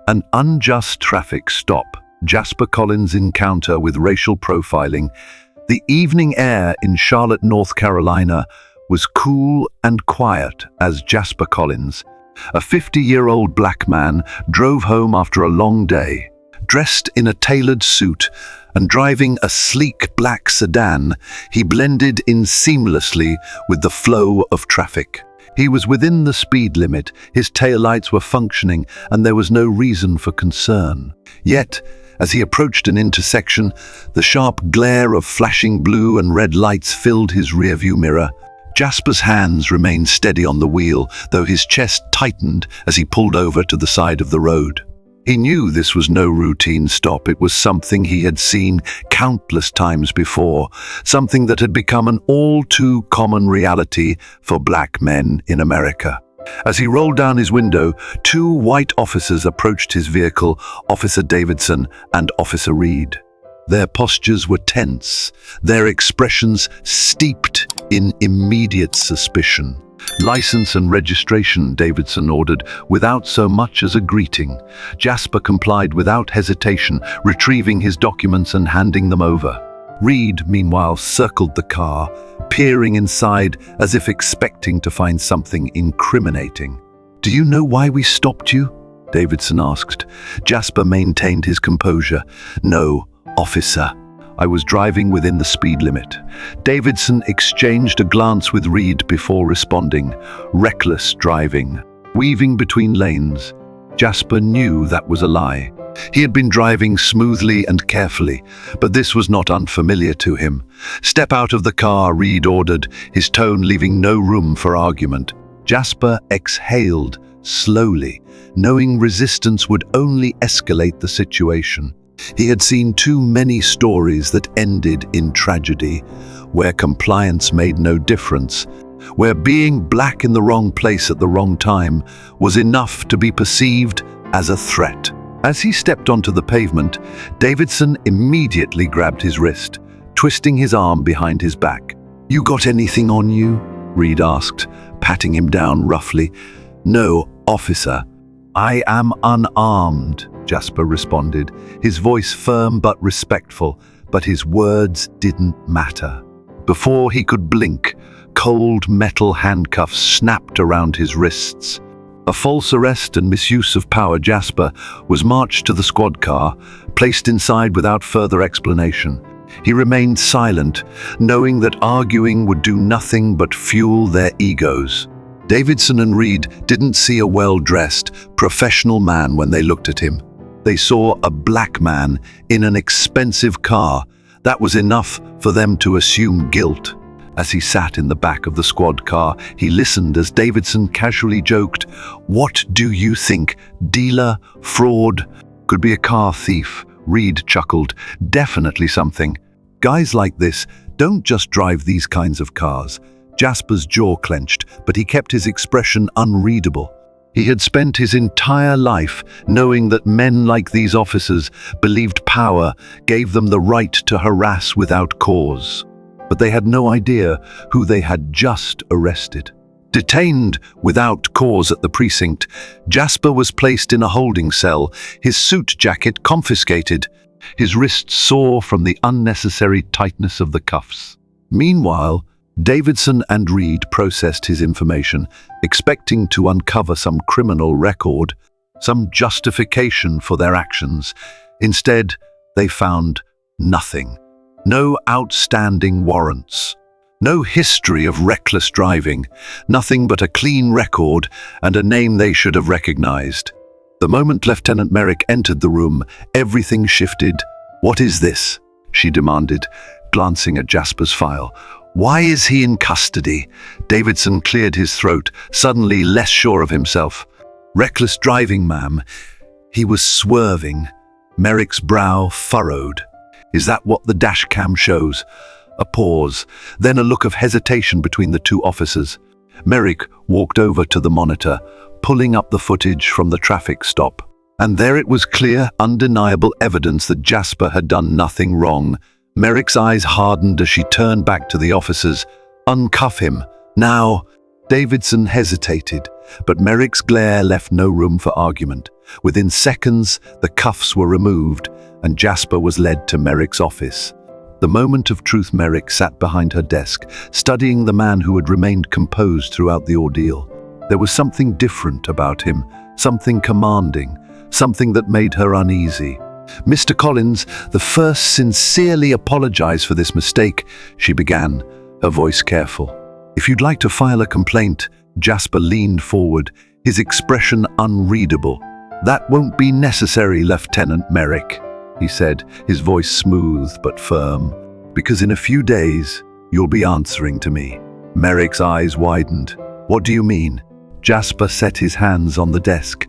An unjust traffic stop. Jasper Collins' encounter with racial profiling. The evening air in Charlotte, North Carolina, was cool and quiet as Jasper Collins, a 50-year-old black man, drove home after a long day. Dressed in a tailored suit and driving a sleek black sedan, he blended in seamlessly with the flow of traffic. He was within the speed limit, his taillights were functioning, and there was no reason for concern. Yet, as he approached an intersection, the sharp glare of flashing blue and red lights filled his rearview mirror. Jasper's hands remained steady on the wheel, though his chest tightened as he pulled over to the side of the road. He knew this was no routine stop. It was something he had seen countless times before, something that had become an all-too-common reality for black men in America. As he rolled down his window, two white officers approached his vehicle, Officer Davidson and Officer Reed. Their postures were tense, their expressions steeped in immediate suspicion. "License and registration," Davidson ordered, without so much as a greeting. Jasper complied without hesitation, retrieving his documents and handing them over. Reed, meanwhile, circled the car, peering inside as if expecting to find something incriminating. "Do you know why we stopped you?" Davidson asked. Jasper maintained his composure. "No, officer. I was driving within the speed limit." Davidson exchanged a glance with Reed before responding. "Reckless driving." Weaving between lanes, Jasper knew that was a lie. He had been driving smoothly and carefully, but this was not unfamiliar to him. "Step out of the car," Reed ordered, his tone leaving no room for argument. Jasper exhaled slowly, knowing resistance would only escalate the situation. He had seen too many stories that ended in tragedy, where compliance made no difference, where being black in the wrong place at the wrong time was enough to be perceived as a threat. As he stepped onto the pavement, Davidson immediately grabbed his wrist, twisting his arm behind his back. "You got anything on you?" Reed asked, patting him down roughly. "No, officer. I am unarmed," Jasper responded, his voice firm but respectful, but his words didn't matter. Before he could blink, cold metal handcuffs snapped around his wrists. A false arrest and misuse of power. Jasper was marched to the squad car, placed inside without further explanation. He remained silent, knowing that arguing would do nothing but fuel their egos. Davidson and Reed didn't see a well-dressed, professional man when they looked at him. They saw a black man in an expensive car. That was enough for them to assume guilt. As he sat in the back of the squad car, he listened as Davidson casually joked, "What do you think? Dealer? Fraud? Could be a car thief." Reed chuckled, "Definitely something. Guys like this don't just drive these kinds of cars." Jasper's jaw clenched, but he kept his expression unreadable. He had spent his entire life knowing that men like these officers believed power gave them the right to harass without cause. But they had no idea who they had just arrested. Detained without cause at the precinct, Jasper was placed in a holding cell, his suit jacket confiscated, his wrists sore from the unnecessary tightness of the cuffs. Meanwhile, Davidson and Reed processed his information, expecting to uncover some criminal record, some justification for their actions. Instead, they found nothing. No outstanding warrants. No history of reckless driving. Nothing but a clean record and a name they should have recognized. The moment Lieutenant Merrick entered the room, everything shifted. "What is this?" she demanded, glancing at Jasper's file. "Why is he in custody?" Davidson cleared his throat, suddenly less sure of himself. "Reckless driving, ma'am." He was swerving, Merrick's brow furrowed. "Is that what the dash cam shows?" A pause, then a look of hesitation between the two officers. Merrick walked over to the monitor, pulling up the footage from the traffic stop. And there it was, clear, undeniable evidence that Jasper had done nothing wrong. Merrick's eyes hardened as she turned back to the officers. "Uncuff him, now." Davidson hesitated, but Merrick's glare left no room for argument. Within seconds, the cuffs were removed, and Jasper was led to Merrick's office. The moment of truth, Merrick sat behind her desk, studying the man who had remained composed throughout the ordeal. There was something different about him, something commanding, something that made her uneasy. "Mr. Collins, the first sincerely apologize for this mistake," she began, her voice careful. "If you'd like to file a complaint," Jasper leaned forward, his expression unreadable. "That won't be necessary, Lieutenant Merrick," he said, his voice smooth but firm, "because in a few days, you'll be answering to me." Merrick's eyes widened. "What do you mean?" Jasper set his hands on the desk.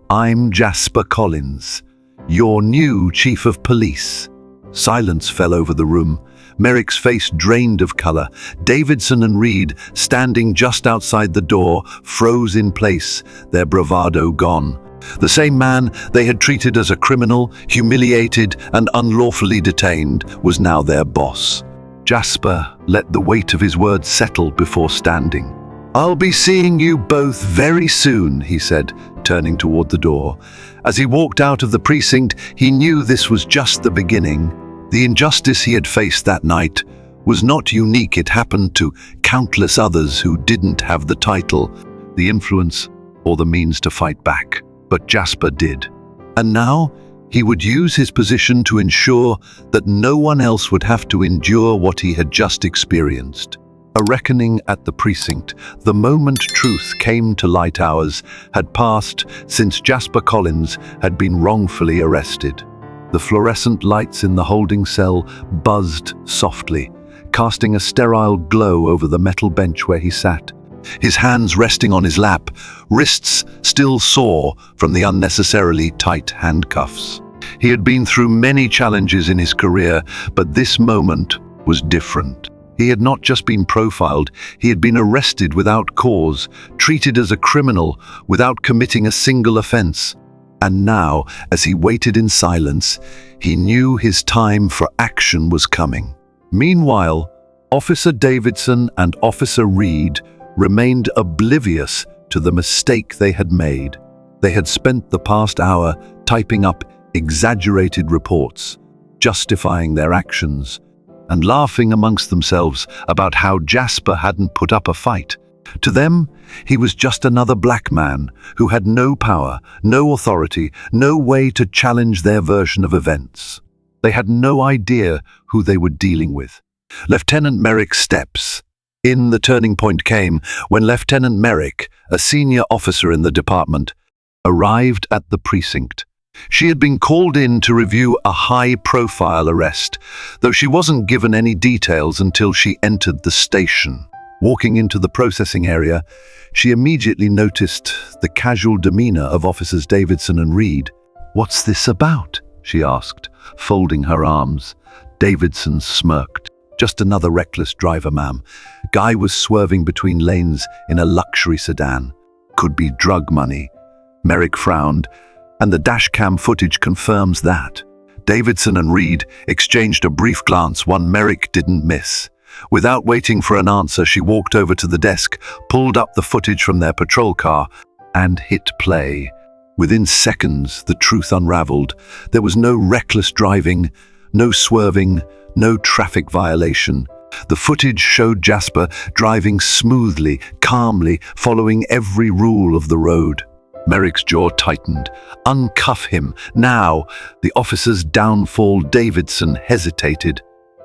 "I'm Jasper Collins, your new chief of police." Silence fell over the room. Merrick's face drained of color. Davidson and Reed, standing just outside the door, froze in place, their bravado gone. The same man they had treated as a criminal, humiliated and unlawfully detained, was now their boss. Jasper let the weight of his words settle before standing. "I'll be seeing you both very soon," he said, turning toward the door. As he walked out of the precinct, he knew this was just the beginning. The injustice he had faced that night was not unique. It happened to countless others who didn't have the title, the influence, or the means to fight back. But Jasper did. And now he would use his position to ensure that no one else would have to endure what he had just experienced. A reckoning at the precinct. The moment truth came to light, hours had passed since Jasper Collins had been wrongfully arrested. The fluorescent lights in the holding cell buzzed softly, casting a sterile glow over the metal bench where he sat. His hands resting on his lap, wrists still sore from the unnecessarily tight handcuffs. He had been through many challenges in his career, but this moment was different. He had not just been profiled, he had been arrested without cause, treated as a criminal without committing a single offense. And now, as he waited in silence, he knew his time for action was coming. Meanwhile, Officer Davidson and Officer Reed remained oblivious to the mistake they had made. They had spent the past hour typing up exaggerated reports, justifying their actions, and laughing amongst themselves about how Jasper hadn't put up a fight. To them, he was just another black man who had no power, no authority, no way to challenge their version of events. They had no idea who they were dealing with. Lieutenant Merrick's steps. In the turning point came when Lieutenant Merrick, a senior officer in the department, arrived at the precinct. She had been called in to review a high-profile arrest, though she wasn't given any details until she entered the station. Walking into the processing area, she immediately noticed the casual demeanor of Officers Davidson and Reed. "What's this about?" she asked, folding her arms. Davidson smirked. "Just another reckless driver, ma'am." Guy was swerving between lanes in a luxury sedan. "Could be drug money." Merrick frowned, and the dashcam footage confirms that. Davidson and Reed exchanged a brief glance, one Merrick didn't miss. Without waiting for an answer, she walked over to the desk, pulled up the footage from their patrol car, and hit play. Within seconds, the truth unraveled. There was no reckless driving, no swerving, no traffic violation. The footage showed Jasper driving smoothly, calmly, following every rule of the road. Merrick's jaw tightened. "Uncuff him, now!" The officer's downfall. Davidson hesitated.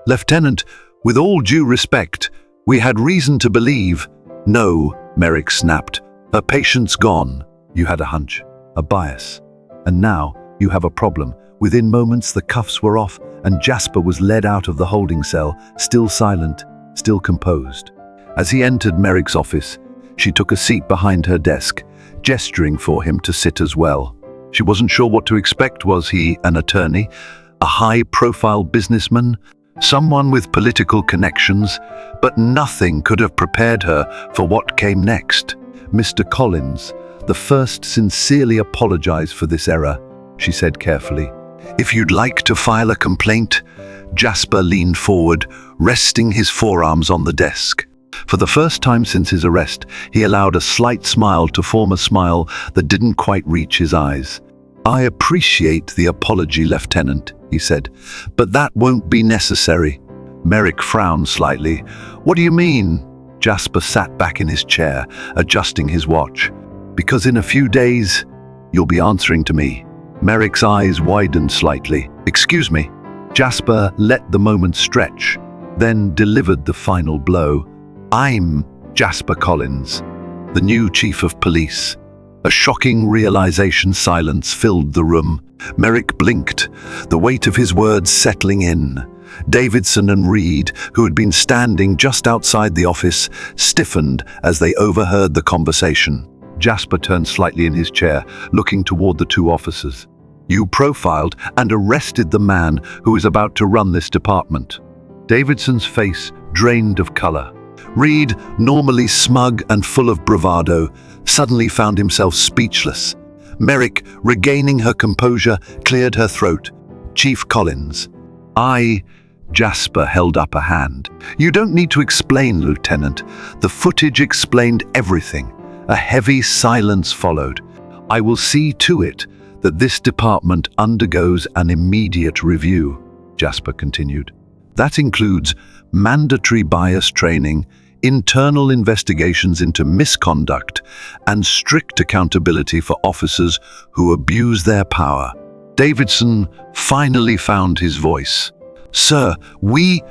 "Lieutenant, with all due respect, we had reason to believe." "No," Merrick snapped. "Her patience gone. You had a hunch, a bias. And now you have a problem." Within moments, the cuffs were off, and Jasper was led out of the holding cell, still silent, still composed. As he entered Merrick's office, she took a seat behind her desk, gesturing for him to sit as well. She wasn't sure what to expect. Was he an attorney, a high-profile businessman, someone with political connections? But nothing could have prepared her for what came next. "Mr. Collins, the first sincerely apologize for this error," she said carefully. "If you'd like to file a complaint." Jasper leaned forward, resting his forearms on the desk. For the first time since his arrest, he allowed a slight smile to form a smile that didn't quite reach his eyes. "I appreciate the apology, Lieutenant," he said, "but that won't be necessary." Merrick frowned slightly. "What do you mean?" Jasper sat back in his chair, adjusting his watch. "Because in a few days, you'll be answering to me." Merrick's eyes widened slightly. "Excuse me." Jasper let the moment stretch, then delivered the final blow. "I'm Jasper Collins, the new chief of police." A shocking realization silence filled the room. Merrick blinked, the weight of his words settling in. Davidson and Reed, who had been standing just outside the office, stiffened as they overheard the conversation. Jasper turned slightly in his chair, looking toward the two officers. "You profiled and arrested the man who is about to run this department." Davidson's face drained of color. Reed, normally smug and full of bravado, suddenly found himself speechless. Merrick, regaining her composure, cleared her throat. "Chief Collins, Jasper held up a hand. "You don't need to explain, Lieutenant. The footage explained everything." A heavy silence followed. "I will see to it that this department undergoes an immediate review," Jasper continued. "That includes mandatory bias training, internal investigations into misconduct, and strict accountability for officers who abuse their power." Davidson finally found his voice. "Sir, we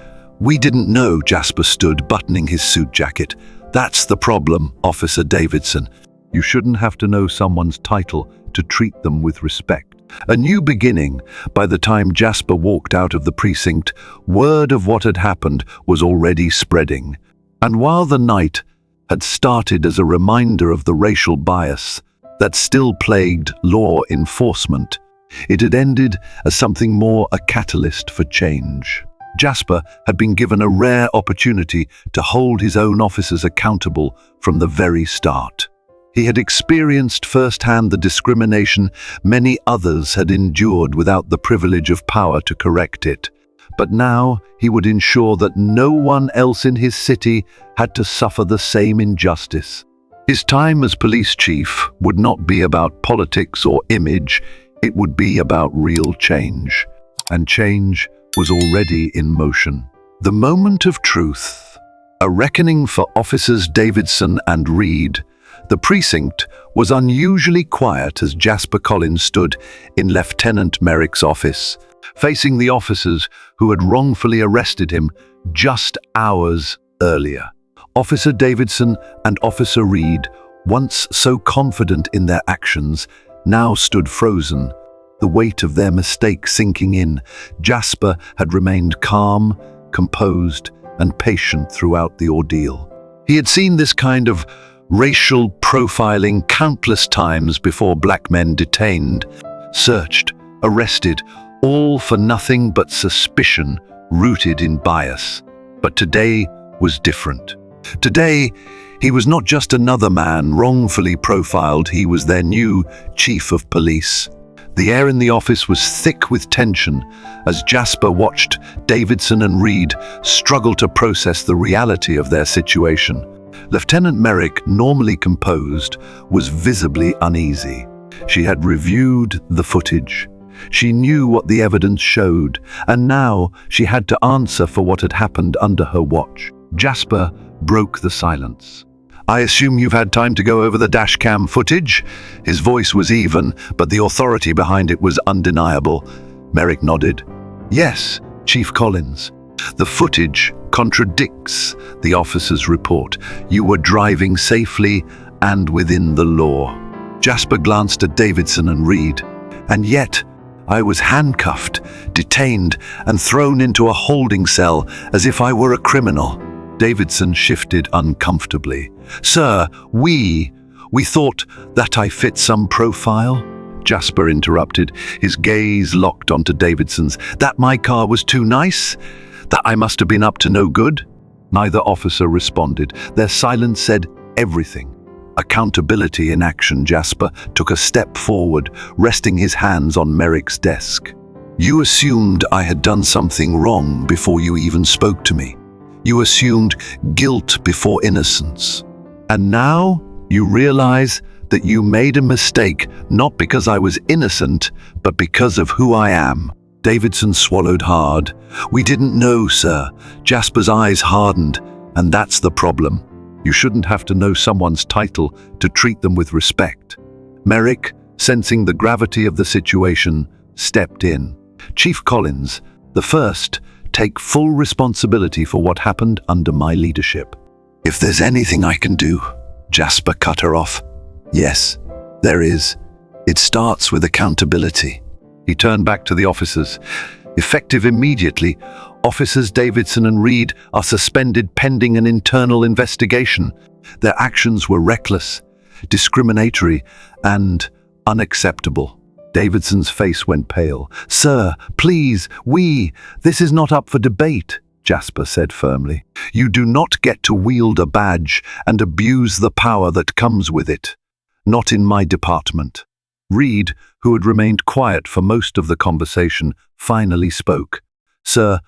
didn't know," Jasper stood, buttoning his suit jacket. "That's the problem, Officer Davidson. You shouldn't have to know someone's title to treat them with respect." A new beginning. By the time Jasper walked out of the precinct, word of what had happened was already spreading. And while the night had started as a reminder of the racial bias that still plagued law enforcement, it had ended as something more, a catalyst for change. Jasper had been given a rare opportunity to hold his own officers accountable from the very start. He had experienced firsthand the discrimination many others had endured without the privilege of power to correct it. But now he would ensure that no one else in his city had to suffer the same injustice. His time as police chief would not be about politics or image, it would be about real change. And change was already in motion. The moment of truth. A reckoning for officers Davidson and Reed. The precinct was unusually quiet as Jasper Collins stood in Lieutenant Merrick's office, facing the officers who had wrongfully arrested him just hours earlier. Officer Davidson and Officer Reed, once so confident in their actions, now stood frozen, the weight of their mistake sinking in. Jasper had remained calm, composed, and patient throughout the ordeal. He had seen this kind of racial profiling countless times before black men detained, searched, arrested, all for nothing but suspicion rooted in bias. But today was different. Today, he was not just another man wrongfully profiled, he was their new chief of police. The air in the office was thick with tension as Jasper watched Davidson and Reed struggle to process the reality of their situation. Lieutenant Merrick, normally composed, was visibly uneasy. She had reviewed the footage. She knew what the evidence showed, and now she had to answer for what had happened under her watch. Jasper broke the silence. "I assume you've had time to go over the dashcam footage?" His voice was even, but the authority behind it was undeniable. Merrick nodded. "Yes, Chief Collins. The footage contradicts the officer's report. You were driving safely and within the law." Jasper glanced at Davidson and Reed. "And yet, I was handcuffed, detained, and thrown into a holding cell as if I were a criminal." Davidson shifted uncomfortably. "Sir, we thought that I fit some profile?" Jasper interrupted, his gaze locked onto Davidson's. "That my car was too nice? That I must have been up to no good?" Neither officer responded. Their silence said everything. Accountability in action. Jasper took a step forward, resting his hands on Merrick's desk. "You assumed I had done something wrong before you even spoke to me. You assumed guilt before innocence. And now you realize that you made a mistake, not because I was innocent, but because of who I am. Davidson swallowed hard. We didn't know, sir. Jasper's eyes hardened, and that's the problem. You shouldn't have to know someone's title to treat them with respect. Merrick, sensing the gravity of the situation, stepped in. Chief Collins, the first, take full responsibility for what happened under my leadership. If there's anything I can do, Jasper cut her off. Yes, there is. It starts with accountability. He turned back to the officers. Effective immediately, Officers Davidson and Reed are suspended pending an internal investigation. Their actions were reckless, discriminatory, and unacceptable. Davidson's face went pale. Sir, please, this is not up for debate, Jasper said firmly. You do not get to wield a badge and abuse the power that comes with it. Not in my department. Reed, who had remained quiet for most of the conversation, finally spoke. Sir,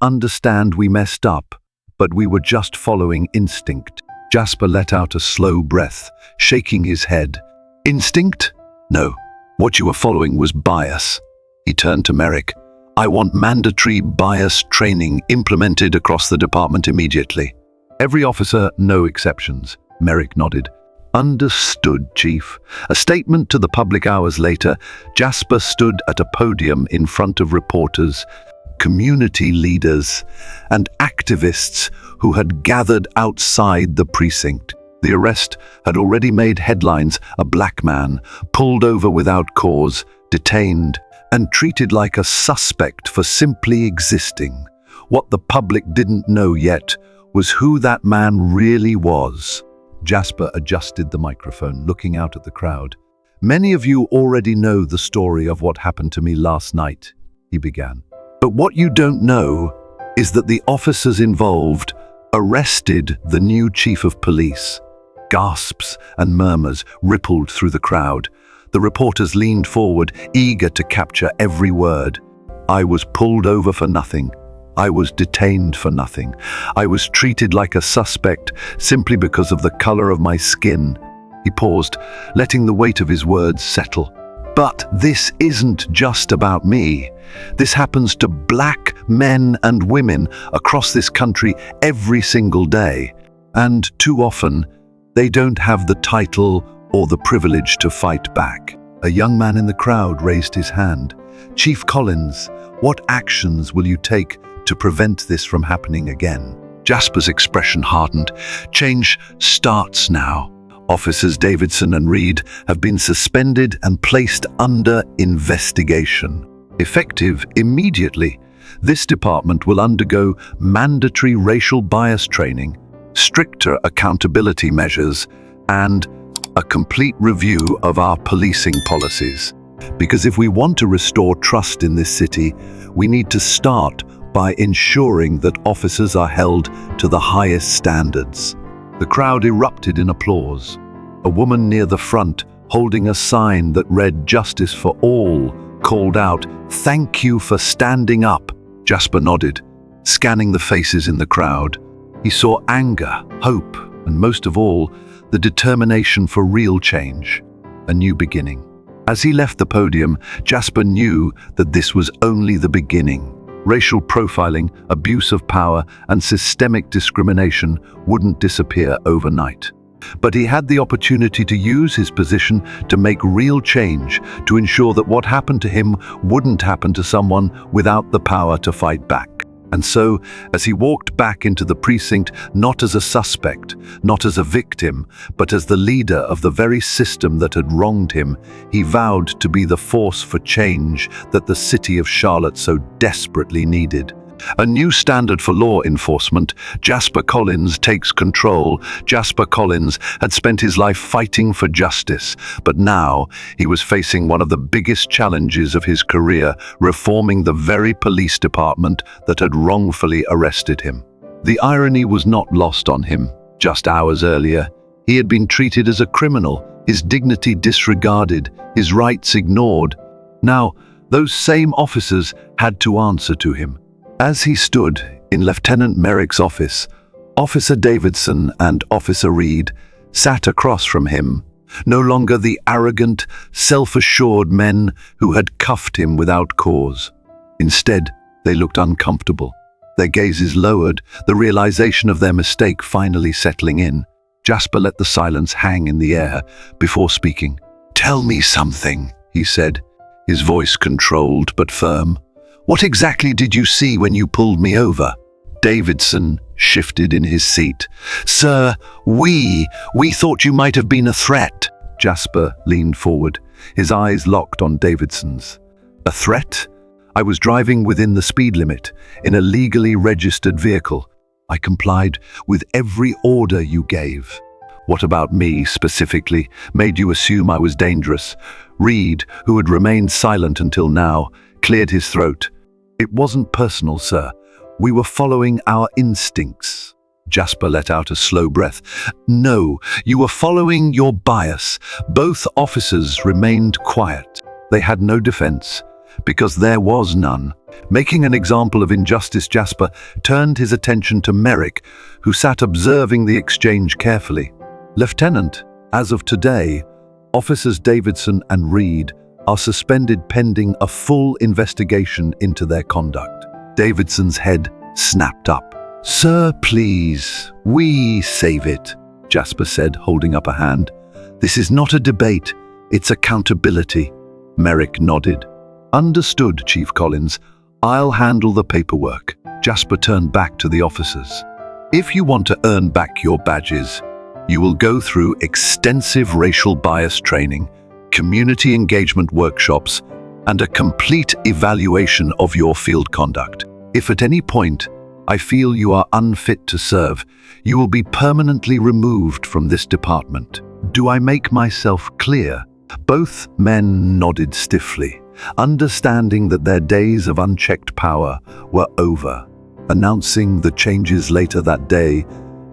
understand we messed up, but we were just following instinct. Jasper let out a slow breath, shaking his head. Instinct? No. What you were following was bias. He turned to Merrick. I want mandatory bias training implemented across the department immediately. Every officer, no exceptions. Merrick nodded. Understood, Chief. A statement to the public hours later, Jasper stood at a podium in front of reporters, community leaders, and activists who had gathered outside the precinct. The arrest had already made headlines. A black man, pulled over without cause, detained, and treated like a suspect for simply existing. What the public didn't know yet was who that man really was. Jasper adjusted the microphone, looking out at the crowd. Many of you already know the story of what happened to me last night, he began. But what you don't know is that the officers involved arrested the new chief of police. Gasps and murmurs rippled through the crowd. The reporters leaned forward, eager to capture every word. I was pulled over for nothing. I was detained for nothing. I was treated like a suspect simply because of the color of my skin. He paused, letting the weight of his words settle. But this isn't just about me. This happens to black men and women across this country every single day. And too often, they don't have the title or the privilege to fight back. A young man in the crowd raised his hand. Chief Collins, what actions will you take to prevent this from happening again? Jasper's expression hardened. Change starts now. Officers Davidson and Reed have been suspended and placed under investigation. Effective immediately, this department will undergo mandatory racial bias training, stricter accountability measures, and a complete review of our policing policies. Because if we want to restore trust in this city, we need to start by ensuring that officers are held to the highest standards. The crowd erupted in applause. A woman near the front, holding a sign that read "Justice for All," called out, "Thank you for standing up." Jasper nodded, scanning the faces in the crowd. He saw anger, hope, and most of all, the determination for real change, a new beginning. As he left the podium, Jasper knew that this was only the beginning. Racial profiling, abuse of power, and systemic discrimination wouldn't disappear overnight. But he had the opportunity to use his position to make real change, to ensure that what happened to him wouldn't happen to someone without the power to fight back. And so, as he walked back into the precinct, not as a suspect, not as a victim, but as the leader of the very system that had wronged him, he vowed to be the force for change that the city of Charlotte so desperately needed. A new standard for law enforcement. Jasper Collins takes control. Jasper Collins had spent his life fighting for justice, but now he was facing one of the biggest challenges of his career, reforming the very police department that had wrongfully arrested him. The irony was not lost on him. Just hours earlier, he had been treated as a criminal, his dignity disregarded, his rights ignored. Now, those same officers had to answer to him. As he stood In Lieutenant Merrick's office, Officer Davidson and Officer Reed sat across from him, no longer the arrogant, self-assured men who had cuffed him without cause. Instead, they looked uncomfortable. Their gazes lowered, the realization of their mistake finally settling in. Jasper let the silence hang in the air before speaking. "Tell me something," he said, his voice controlled but firm. "What exactly did you see when you pulled me over?" Davidson shifted in his seat. "Sir, we thought you might have been a threat." Jasper leaned forward, his eyes locked on Davidson's. "A threat? I was driving within the speed limit, in a legally registered vehicle. I complied with every order you gave. What about me, specifically, made you assume I was dangerous?" Reed, who had remained silent until now, cleared his throat. "It wasn't personal, sir. We were following our instincts." Jasper let out a slow breath. "No, you were following your bias." Both officers remained quiet. They had no defense, because there was none. Making an example of injustice, Jasper turned his attention to Merrick, who sat observing the exchange carefully. "Lieutenant, as of today, Officers Davidson and Reed are suspended pending a full investigation into their conduct." Davidson's head snapped up. "Sir, please, we save it," Jasper said, holding up a hand. "This is not a debate, it's accountability." Merrick nodded. "Understood, Chief Collins. I'll handle the paperwork." Jasper turned back to the officers. "If you want to earn back your badges, you will go through extensive racial bias training, community engagement workshops, and a complete evaluation of your field conduct. If at any point I feel you are unfit to serve, you will be permanently removed from this department. Do I make myself clear?" Both men nodded stiffly, understanding that their days of unchecked power were over. Announcing the changes later that day,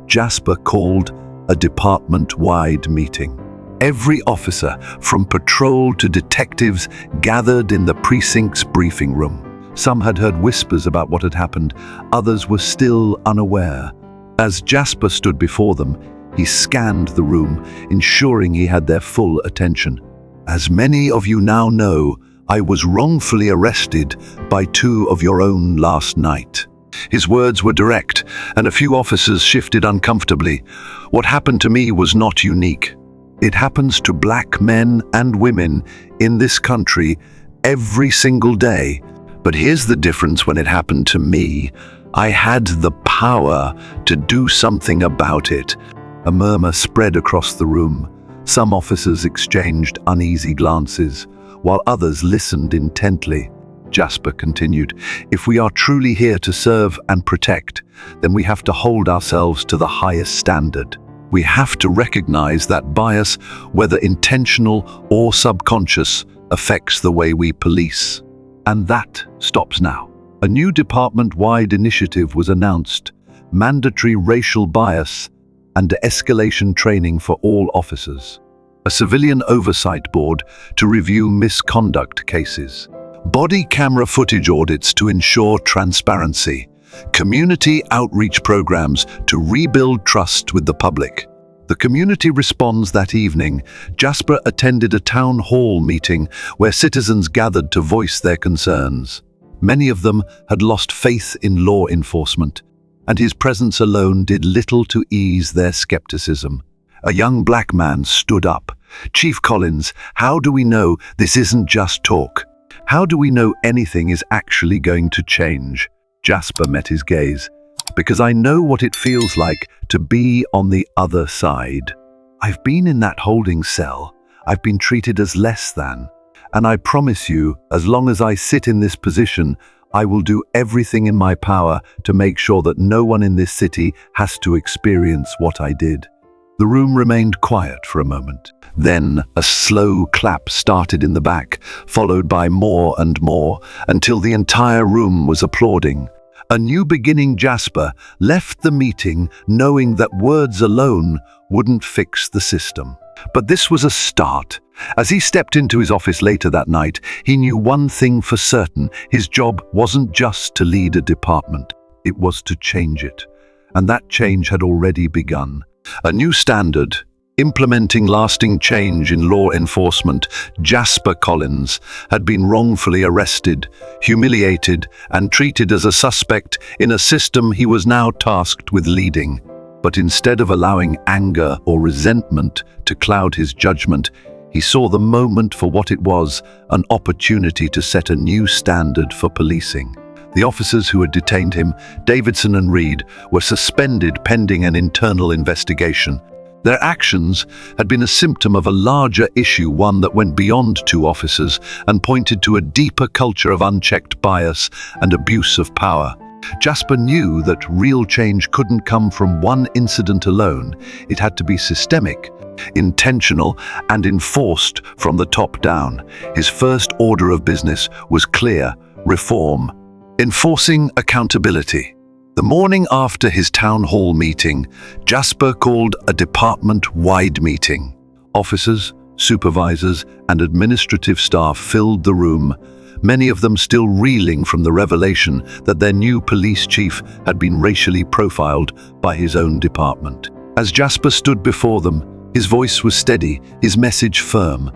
Jasper called a department-wide meeting. Every officer, from patrol to detectives, gathered in the precinct's briefing room. Some had heard whispers about what had happened, others were still unaware. As Jasper stood before them, he scanned the room, ensuring he had their full attention. "As many of you now know, I was wrongfully arrested by two of your own last night." His words were direct, and a few officers shifted uncomfortably. "What happened to me was not unique. It happens to black men and women in this country every single day. But here's the difference when it happened to me. I had the power to do something about it." A murmur spread across the room. Some officers exchanged uneasy glances, while others listened intently. Jasper continued, "If we are truly here to serve and protect, then we have to hold ourselves to the highest standard. We have to recognize that bias, whether intentional or subconscious, affects the way we police. And that stops now." A new department-wide initiative was announced: mandatory racial bias and de-escalation training for all officers. A civilian oversight board to review misconduct cases. Body camera footage audits to ensure transparency. Community outreach programs to rebuild trust with the public. The community responds that evening. Jasper attended a town hall meeting where citizens gathered to voice their concerns. Many of them had lost faith in law enforcement, and his presence alone did little to ease their skepticism. A young black man stood up. "Chief Collins, how do we know this isn't just talk? How do we know anything is actually going to change?" Jasper met his gaze. "Because I know what it feels like to be on the other side. I've been in that holding cell. I've been treated as less than. And I promise you, as long as I sit in this position, I will do everything in my power to make sure that no one in this city has to experience what I did." The room remained quiet for a moment. Then a slow clap started in the back, followed by more and more, until the entire room was applauding. A new beginning. Jasper left the meeting knowing that words alone wouldn't fix the system. But this was a start. As he stepped into his office later that night, he knew one thing for certain: his job wasn't just to lead a department. It was to change it, and that change had already begun. A new standard, implementing lasting change in law enforcement. Jasper Collins had been wrongfully arrested, humiliated, and treated as a suspect in a system he was now tasked with leading. But instead of allowing anger or resentment to cloud his judgment, he saw the moment for what it was, an opportunity to set a new standard for policing. The officers who had detained him, Davidson and Reed, were suspended pending an internal investigation. Their actions had been a symptom of a larger issue, one that went beyond two officers and pointed to a deeper culture of unchecked bias and abuse of power. Jasper knew that real change couldn't come from one incident alone. It had to be systemic, intentional, and enforced from the top down. His first order of business was clear: reform, enforcing accountability. The morning after his town hall meeting, Jasper called a department-wide meeting. Officers, supervisors, and administrative staff filled the room, many of them still reeling from the revelation that their new police chief had been racially profiled by his own department. As Jasper stood before them, his voice was steady, his message firm.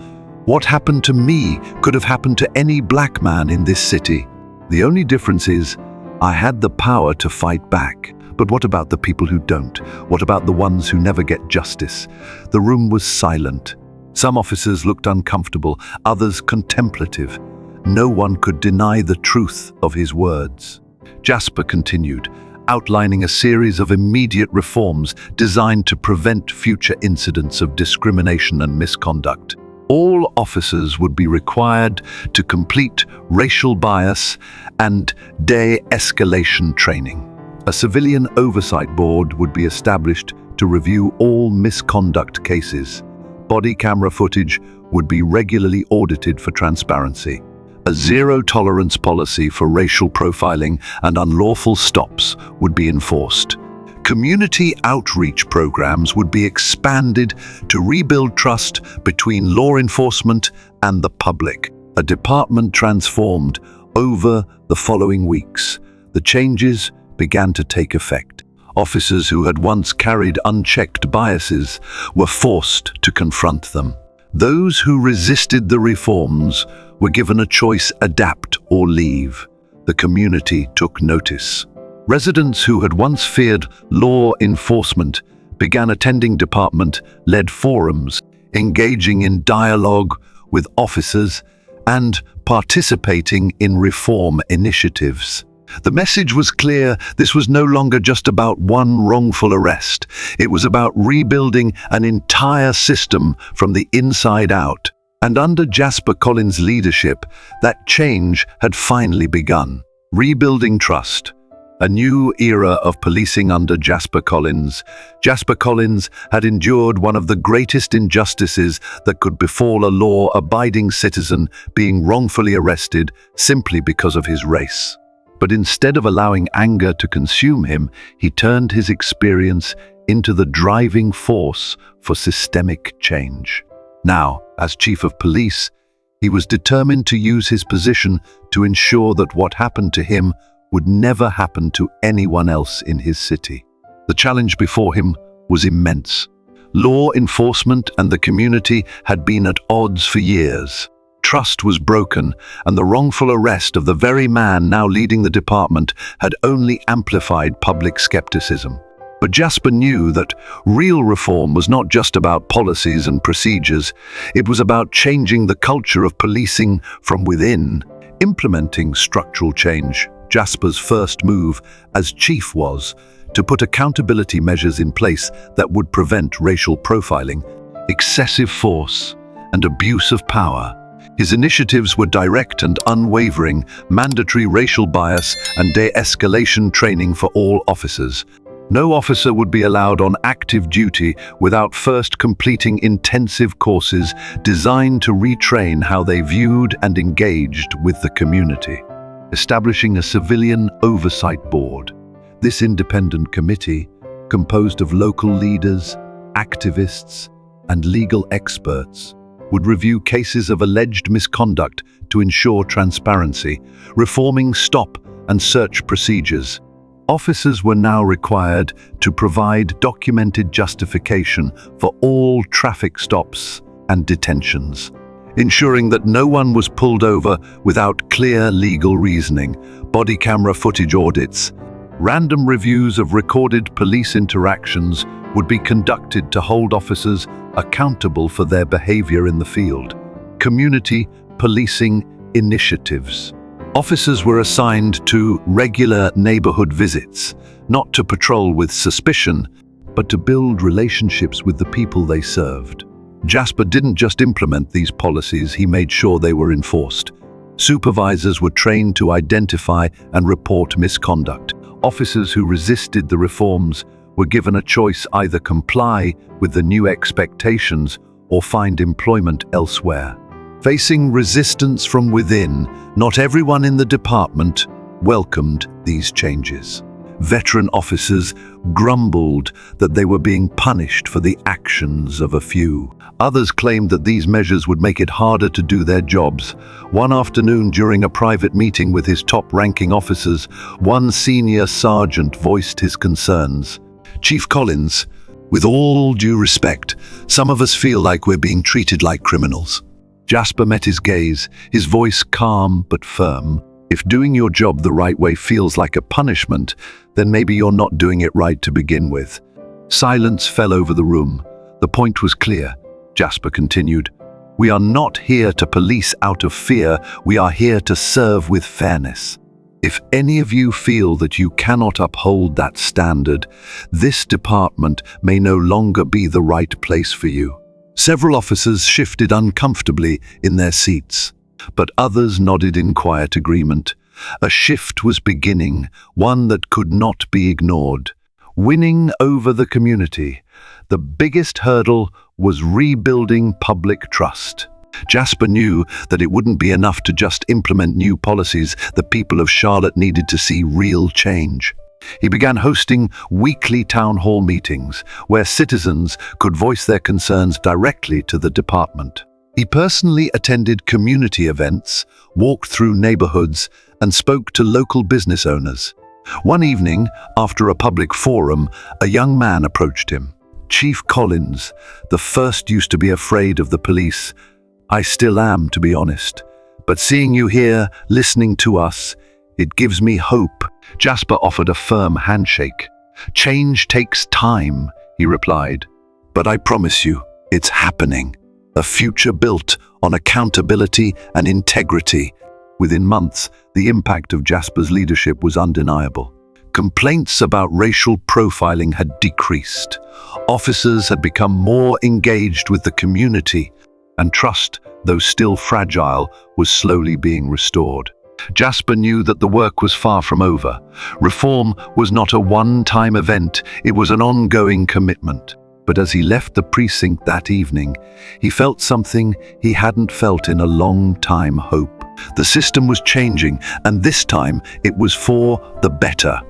What happened to me could have happened to any black man in this city. The only difference is, I had the power to fight back. But what about the people who don't? What about the ones who never get justice? The room was silent. Some officers looked uncomfortable, others contemplative. No one could deny the truth of his words. Jasper continued, outlining a series of immediate reforms designed to prevent future incidents of discrimination and misconduct. All officers would be required to complete racial bias and de-escalation training. A civilian oversight board would be established to review all misconduct cases. Body camera footage would be regularly audited for transparency. A zero-tolerance policy for racial profiling and unlawful stops would be enforced. Community outreach programs would be expanded to rebuild trust between law enforcement and the public. A department transformed over the following weeks. The changes began to take effect. Officers who had once carried unchecked biases were forced to confront them. Those who resisted the reforms were given a choice: adapt or leave. The community took notice. Residents who had once feared law enforcement began attending department-led forums, engaging in dialogue with officers, and participating in reform initiatives. The message was clear: this was no longer just about one wrongful arrest. It was about rebuilding an entire system from the inside out. And under Jasper Collins' leadership, that change had finally begun. Rebuilding trust. A new era of policing under Jasper Collins. Jasper Collins had endured one of the greatest injustices that could befall a law-abiding citizen, being wrongfully arrested simply because of his race. But instead of allowing anger to consume him, he turned his experience into the driving force for systemic change. Now, as chief of police, he was determined to use his position to ensure that what happened to him would never happen to anyone else in his city. The challenge before him was immense. Law enforcement and the community had been at odds for years. Trust was broken, and the wrongful arrest of the very man now leading the department had only amplified public skepticism. But Jasper knew that real reform was not just about policies and procedures. It was about changing the culture of policing from within. Implementing structural change, Jasper's first move as chief was to put accountability measures in place that would prevent racial profiling, excessive force, and abuse of power. His initiatives were direct and unwavering: mandatory racial bias and de-escalation training for all officers. No officer would be allowed on active duty without first completing intensive courses designed to retrain how they viewed and engaged with the community. Establishing a civilian oversight board. This independent committee, composed of local leaders, activists, and legal experts, would review cases of alleged misconduct to ensure transparency, reforming stop and search procedures, Officers were now required to provide documented justification for all traffic stops and detentions, ensuring that no one was pulled over without clear legal reasoning. Body camera footage audits, random reviews of recorded police interactions would be conducted to hold officers accountable for their behavior in the field. Community policing initiatives. Officers were assigned to regular neighborhood visits, not to patrol with suspicion, but to build relationships with the people they served. Jasper didn't just implement these policies, he made sure they were enforced. Supervisors were trained to identify and report misconduct. Officers who resisted the reforms were given a choice: either comply with the new expectations or find employment elsewhere. Facing resistance from within, not everyone in the department welcomed these changes. Veteran officers grumbled that they were being punished for the actions of a few. Others claimed that these measures would make it harder to do their jobs. One afternoon, during a private meeting with his top-ranking officers, one senior sergeant voiced his concerns. "Chief Collins, with all due respect, some of us feel like we're being treated like criminals." Jasper met his gaze, his voice calm but firm. "If doing your job the right way feels like a punishment, then maybe you're not doing it right to begin with." Silence fell over the room. The point was clear. Jasper continued, "We are not here to police out of fear, we are here to serve with fairness. If any of you feel that you cannot uphold that standard, this department may no longer be the right place for you." Several officers shifted uncomfortably in their seats, but others nodded in quiet agreement. A shift was beginning, one that could not be ignored. Winning over the community. The biggest hurdle was rebuilding public trust. Jasper knew that it wouldn't be enough to just implement new policies. The people of Charlotte needed to see real change. He began hosting weekly town hall meetings where citizens could voice their concerns directly to the department. He personally attended community events, walked through neighborhoods, and spoke to local business owners. One evening, after a public forum, a young man approached him. "Chief Collins, the first used to be afraid of the police. I still am, to be honest. But seeing you here, listening to us, it gives me hope." Jasper offered a firm handshake. "Change takes time," he replied. "But I promise you, it's happening. A future built on accountability and integrity." Within months, the impact of Jasper's leadership was undeniable. Complaints about racial profiling had decreased. Officers had become more engaged with the community, and trust, though still fragile, was slowly being restored. Jasper knew that the work was far from over. Reform was not a one-time event, it was an ongoing commitment. But as he left the precinct that evening, he felt something he hadn't felt in a long time: hope. The system was changing, and this time it was for the better.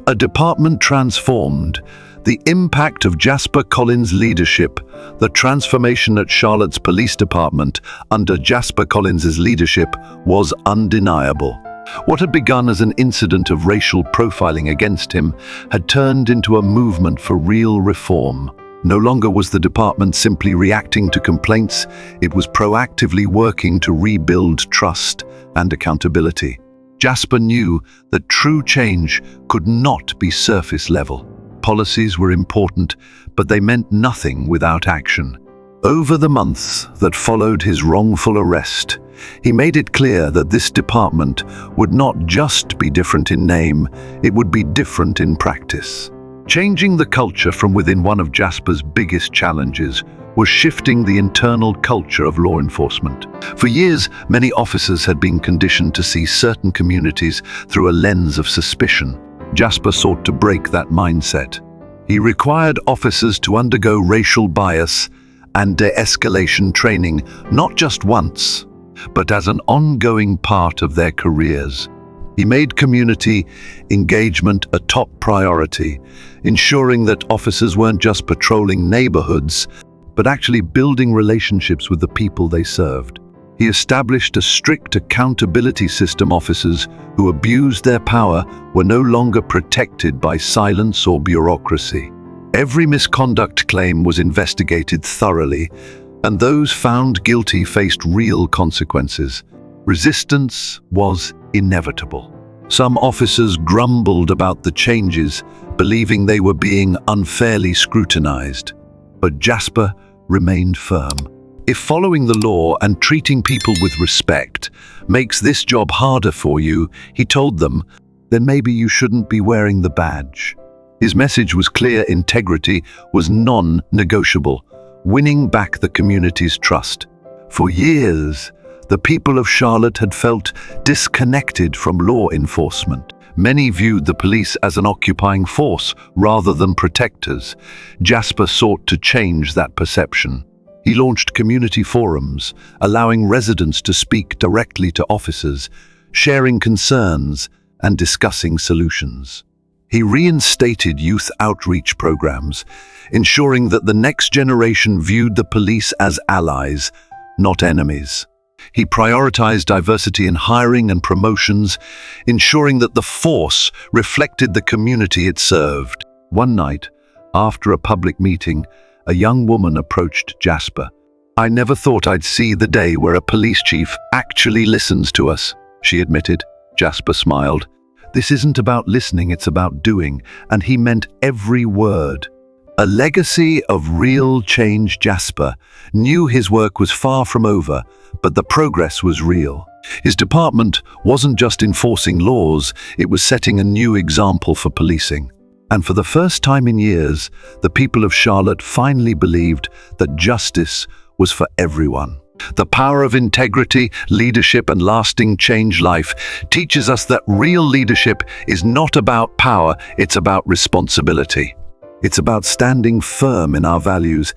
A department transformed. The impact of Jasper Collins' leadership, the transformation at Charlotte's police department under Jasper Collins' leadership, was undeniable. What had begun as an incident of racial profiling against him had turned into a movement for real reform. No longer was the department simply reacting to complaints, it was proactively working to rebuild trust and accountability. Jasper knew that true change could not be surface level. Policies were important, but they meant nothing without action. Over the months that followed his wrongful arrest, he made it clear that this department would not just be different in name, it would be different in practice. Changing the culture from within. One of Jasper's biggest challenges was shifting the internal culture of law enforcement. For years, many officers had been conditioned to see certain communities through a lens of suspicion. Jasper sought to break that mindset. He required officers to undergo racial bias and de-escalation training, not just once, but as an ongoing part of their careers. He made community engagement a top priority, ensuring that officers weren't just patrolling neighborhoods, but actually building relationships with the people they served. He established a strict accountability system. Officers who abused their power were no longer protected by silence or bureaucracy. Every misconduct claim was investigated thoroughly, and those found guilty faced real consequences. Resistance was inevitable. Some officers grumbled about the changes, believing they were being unfairly scrutinized. But Jasper remained firm. If following the law and treating people with respect makes this job harder for you, he told them, then maybe you shouldn't be wearing the badge. His message was clear: integrity was non-negotiable, winning back the community's trust. For years, the people of Charlotte had felt disconnected from law enforcement. Many viewed the police as an occupying force rather than protectors. Jasper sought to change that perception. He launched community forums, allowing residents to speak directly to officers, sharing concerns and discussing solutions. He reinstated youth outreach programs, ensuring that the next generation viewed the police as allies, not enemies. He prioritized diversity in hiring and promotions, ensuring that the force reflected the community it served. One night, after a public meeting, a young woman approached Jasper. "I never thought I'd see the day where a police chief actually listens to us," she admitted. Jasper smiled. "This isn't about listening, it's about doing," and he meant every word. A legacy of real change. Jasper knew his work was far from over, but the progress was real. His department wasn't just enforcing laws, it was setting a new example for policing. And for the first time in years, the people of Charlotte finally believed that justice was for everyone. The power of integrity, leadership, and lasting change life teaches us that real leadership is not about power, it's about responsibility. It's about standing firm in our values,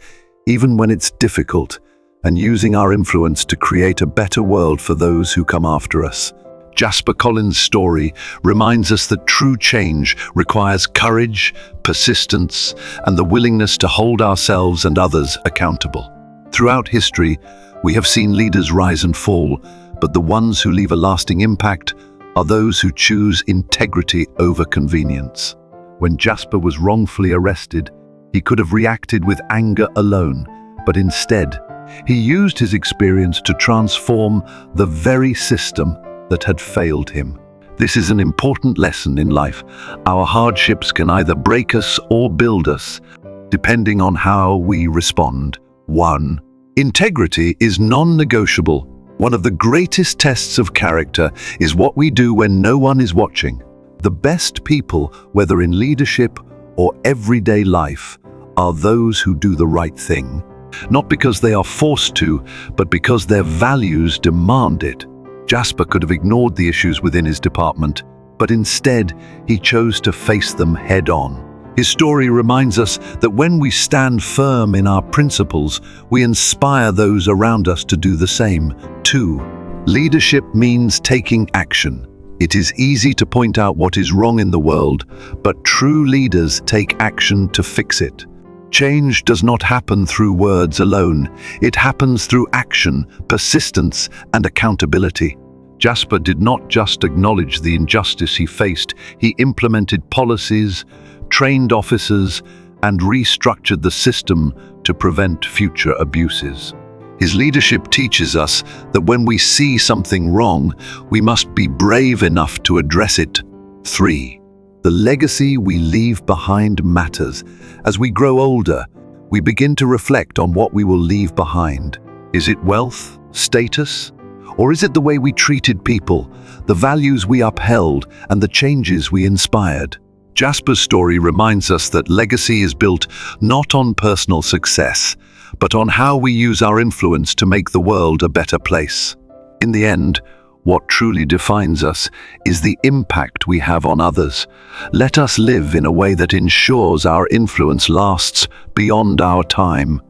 even when it's difficult, and using our influence to create a better world for those who come after us. Jasper Collins' story reminds us that true change requires courage, persistence, and the willingness to hold ourselves and others accountable. Throughout history, we have seen leaders rise and fall, but the ones who leave a lasting impact are those who choose integrity over convenience. When Jasper was wrongfully arrested, he could have reacted with anger alone, but instead, he used his experience to transform the very system that had failed him. This is an important lesson in life. Our hardships can either break us or build us, depending on how we respond. 1. Integrity is non-negotiable. One of the greatest tests of character is what we do when no one is watching. The best people, whether in leadership or everyday life, are those who do the right thing. Not because they are forced to, but because their values demand it. Jasper could have ignored the issues within his department, but instead he chose to face them head-on. His story reminds us that when we stand firm in our principles, we inspire those around us to do the same. 2. Leadership means taking action. It is easy to point out what is wrong in the world, but true leaders take action to fix it. Change does not happen through words alone. It happens through action, persistence, and accountability. Jasper did not just acknowledge the injustice he faced, he implemented policies, trained officers, and restructured the system to prevent future abuses. His leadership teaches us that when we see something wrong, we must be brave enough to address it. 3. The legacy we leave behind matters. As we grow older, we begin to reflect on what we will leave behind. Is it wealth, status, or is it the way we treated people, the values we upheld, and the changes we inspired? Jasper's story reminds us that legacy is built not on personal success, but on how we use our influence to make the world a better place. In the end, what truly defines us is the impact we have on others. Let us live in a way that ensures our influence lasts beyond our time.